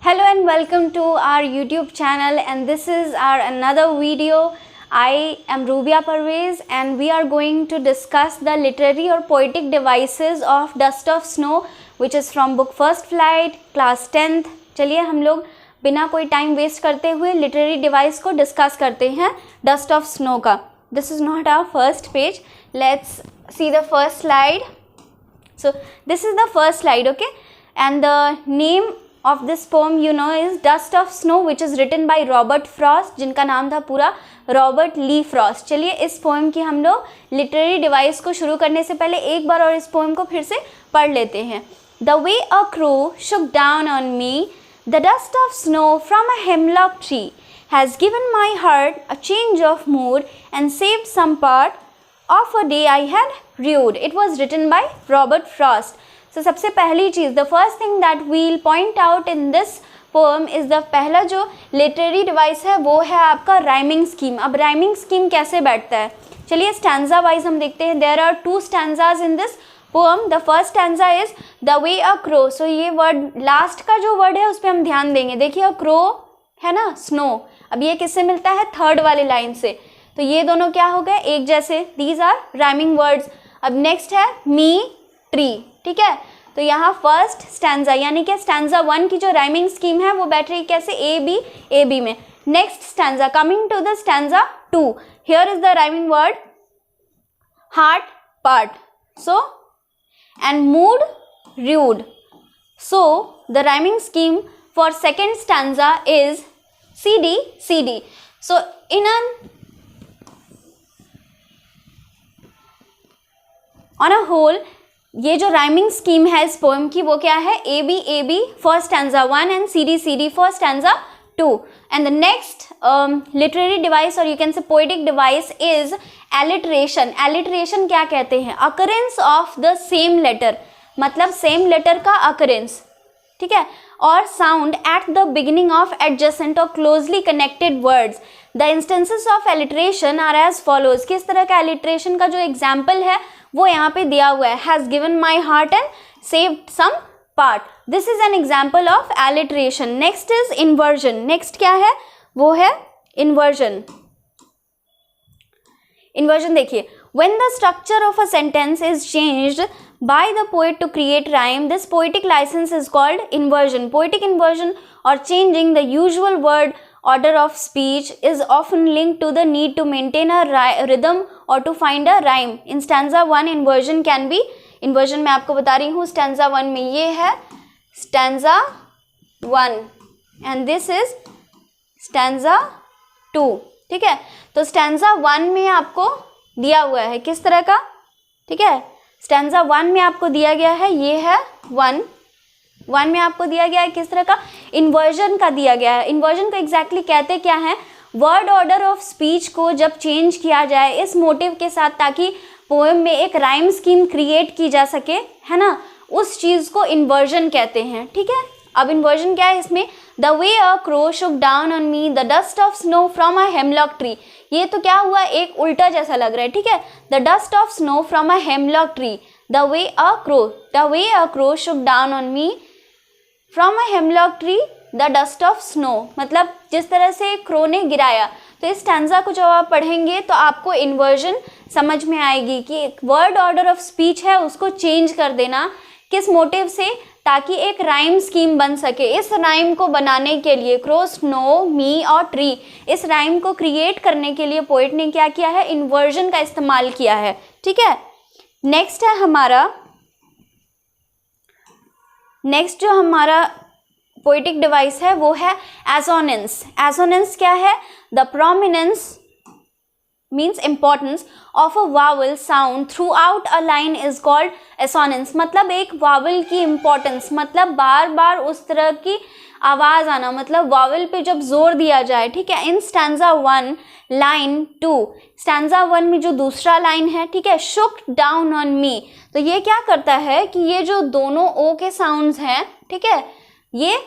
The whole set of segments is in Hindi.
Hello and welcome to our YouTube channel, and this is our another video. I am Rubia Parvez and we are going to discuss the literary or poetic devices of Dust of Snow, which is from book First Flight, class 10th. चलिए हम लोग बिना कोई टाइम वेस्ट करते हुए लिटरेरी डिवाइस को डिस्कस करते हैं डस्ट ऑफ स्नो का. This is not our first page. Let's see the first slide. So this is the first slide, okay, and the name of this poem you know is Dust of Snow, which is written by Robert Frost, जिनका नाम था पूरा रॉबर्ट ली फ्रॉस्ट. चलिए इस पोएम की हम लोग लिटरेरी डिवाइस को शुरू करने से पहले एक बार और इस पोएम को फिर से पढ़ लेते हैं. The way a crow shook down on me, the dust of snow from a hemlock tree has given my heart a change of mood and saved some part of a day I had rued. It was written by Robert Frost. So सबसे पहली चीज़, the first thing that we'll point out in this poem is the पहला जो literary device है वो है आपका rhyming scheme. अब rhyming scheme कैसे बैठता है, चलिए stanza wise हम देखते हैं. There are two stanzas in this poem. The first stanza is the way a crow. So ये word last का जो word है उस पर हम ध्यान देंगे. देखिए a crow है ना, snow. अब ये किससे मिलता है, थर्ड वाले लाइन से. तो ये दोनों क्या हो गए, एक जैसे. These are rhyming words. अब नेक्स्ट है मी ट्री, ठीक है. तो यहाँ फर्स्ट स्टैंजा यानी कि स्टैंजा 1 की जो राइमिंग स्कीम है वो बैठ रही कैसे, ए बी में. Next stanza, coming to the stanza 2, here is the rhyming word heart part. So and mood rude. So the rhyming scheme for second stanza is C D. So in an on a whole ये जो राइमिंग स्कीम है इस पोएम की वो क्या है, A B for stanza 1 and C D for stanza 2. And the next literary device और you can say poetic device is alliteration. Alliteration क्या कहते हैं, occurrence of the same letter, मतलब सेम लेटर का अकरेंस, ठीक है, और sound at the beginning of adjacent और closely connected words. The instances of alliteration are as follows. किस तरह का एलिट्रेशन का जो एग्जाम्पल है वो यहाँ पे दिया हुआ है. Has given my heart and saved some part. This is an example of alliteration. Next is inversion. नेक्स्ट क्या है, वो है इन्वर्जन. इन्वर्जन देखिए, when the structure of a sentence is changed by the poet to create rhyme, this poetic license is called inversion. Poetic inversion or changing the usual word order of speech is often linked to the need to maintain a rhythm or to find a rhyme. In stanza 1 inversion can be, inversion मैं आपको बता रही हूँ stanza 1 में, ये है stanza 1 and this is stanza 2, ठीक है. तो stanza 1 में आपको दिया हुआ है किस तरह का, ठीक है. स्टैंजा 1 में आपको दिया गया है, ये है 1 में आपको दिया गया है किस तरह का, इन्वर्जन का दिया गया है. इन्वर्जन को एग्जैक्टली कहते क्या है, वर्ड ऑर्डर ऑफ स्पीच को जब चेंज किया जाए इस मोटिव के साथ ताकि पोएम में एक राइम स्कीम क्रिएट की जा सके, है ना, उस चीज़ को इन्वर्जन कहते हैं, ठीक है. अब इन्वर्जन क्या है इसमें, the way a crow shook down on me the dust of snow from a hemlock tree. ये तो क्या हुआ, एक उल्टा जैसा लग रहा है, ठीक है. The dust of snow from a hemlock tree, the way a crow shook down on me from a hemlock tree the dust of snow, मतलब जिस तरह से क्रो ने गिराया. तो इस स्टैंजा को जब आप पढ़ेंगे तो आपको इन्वर्जन समझ में आएगी कि एक वर्ड ऑर्डर ऑफ स्पीच है उसको चेंज कर देना किस मोटिव से, ताकि एक राइम स्कीम बन सके. इस राइम को बनाने के लिए क्रो, स्नो, मी और ट्री, इस राइम को क्रिएट करने के लिए पोएट ने क्या किया है, इन्वर्जन का इस्तेमाल किया है, ठीक है. नेक्स्ट है हमारा, नेक्स्ट जो हमारा पोएटिक डिवाइस है वो है एसोनेंस. एसोनेंस क्या है, the prominence means importance of a vowel sound throughout a line is called assonance. मतलब एक वावल की importance, मतलब बार बार उस तरह की आवाज़ आना, मतलब वावल पे जब जोर दिया जाए, ठीक है. इन स्टैंजा 1 लाइन 2, स्टैंजा 1 में जो दूसरा लाइन है, ठीक है, शुक डाउन ऑन मी, तो ये क्या करता है कि ये जो दोनों ओ के साउंड्स हैं, ठीक है, ये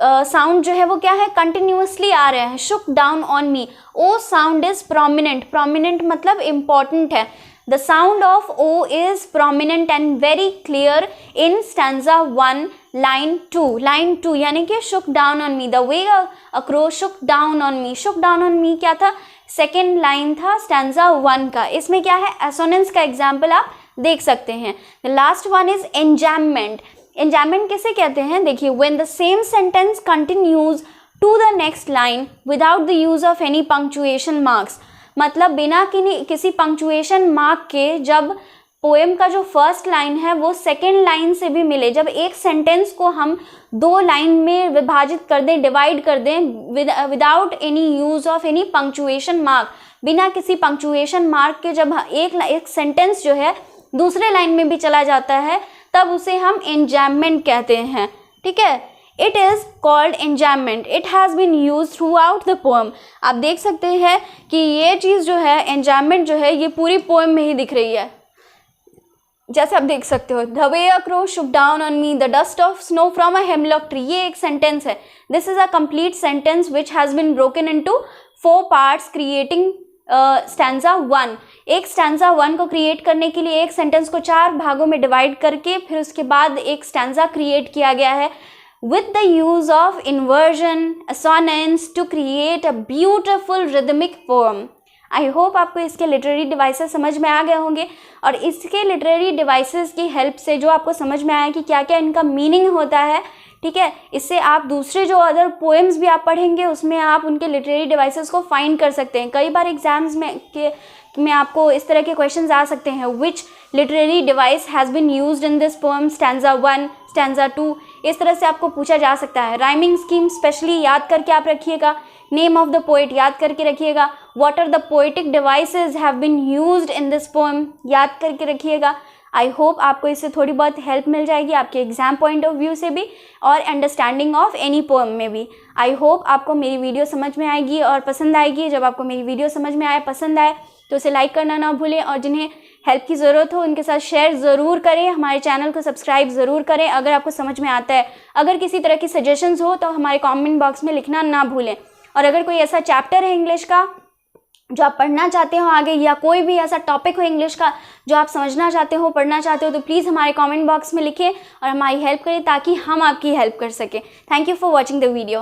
साउंड जो है वो क्या है, कंटिन्यूसली आ रहे हैं. Shook down on me, O sound is prominent. Prominent मतलब इम्पॉर्टेंट है. The sound of O is prominent and very clear in stanza 1 line 2 यानी कि शुक down on me, the way a crow shook down on me. Shuk down on मी क्या था, सेकेंड लाइन था स्टैंजा 1 का। इसमें क्या है, एसोनेंस का एग्जाम्पल आप देख सकते हैं। The last one is enjambment. Enjambment किसे कहते हैं, देखिए when the same sentence continues to the next line without the use of any punctuation marks, मतलब बिना किसी पंक्चुएशन मार्क के जब पोएम का जो फर्स्ट लाइन है वो सेकेंड लाइन से भी मिले, जब एक सेंटेंस को हम 2 लाइन में विभाजित कर दें, डिवाइड कर दें without any use of any punctuation mark, बिना किसी पंक्चुएशन मार्क के जब एक सेंटेंस जो है दूसरे लाइन में भी चला जाता है, तब उसे हम एंजैममेंट कहते हैं। ठीक है, it is called enjambment, it has been use throughout the poem. आप देख सकते हैं कि ये चीज़ जो है, एंजैममेंट जो है, ये पूरी पोएम में ही दिख रही है। जैसे आप देख सकते हो, the way a crow shook down on me, the dust of snow from a hemlock tree, ये एक सेंटेंस है। This is a complete sentence which has been broken into 4 parts creating stanza 1। एक स्टैंजा 1 को क्रिएट करने के लिए एक सेंटेंस को 4 भागों में डिवाइड करके फिर उसके बाद एक स्टैंजा क्रिएट किया गया है with the use of inversion, assonance to create a beautiful rhythmic poem. I hope आपको इसके लिटरेरी डिवाइसेस समझ में आ गए होंगे, और इसके लिटरेरी डिवाइसेस की हेल्प से जो आपको समझ में आया कि क्या क्या इनका मीनिंग होता है, ठीक है, इससे आप दूसरे जो अदर पोएम्स भी आप पढ़ेंगे उसमें आप उनके लिटरेरी डिवाइसेस को फाइंड कर सकते हैं। कई बार एग्जाम्स में आपको इस तरह के क्वेश्चंस आ सकते हैं, which literary device has been used in this poem, stanza 1, stanza 2, इस तरह से आपको पूछा जा सकता है। राइमिंग स्कीम स्पेशली याद करके आप रखिएगा, नेम ऑफ द पोएट याद करके रखिएगा, what are the poetic devices have been used in this poem याद करके रखिएगा। आई होप आपको इससे थोड़ी बहुत हेल्प मिल जाएगी आपके एग्जाम पॉइंट ऑफ व्यू से भी और अंडरस्टैंडिंग ऑफ एनी पोएम में भी। आई होप आपको मेरी वीडियो समझ में आएगी और पसंद आएगी। जब आपको मेरी वीडियो समझ में आए, पसंद आए, तो उसे लाइक करना ना भूलें, और जिन्हें हेल्प की ज़रूरत हो उनके साथ शेयर ज़रूर करें, हमारे चैनल को सब्सक्राइब ज़रूर करें अगर आपको समझ में आता है। अगर किसी तरह की सजेशंस हो तो हमारे कमेंट बॉक्स में लिखना ना भूलें। और अगर कोई ऐसा चैप्टर है इंग्लिश का जो आप पढ़ना चाहते हो आगे, या कोई भी ऐसा टॉपिक हो इंग्लिश का जो आप समझना चाहते हो, पढ़ना चाहते हो, तो प्लीज़ हमारे कमेंट बॉक्स में लिखें और हमारी हेल्प करें ताकि हम आपकी हेल्प कर सकें। Thank you for watching the video.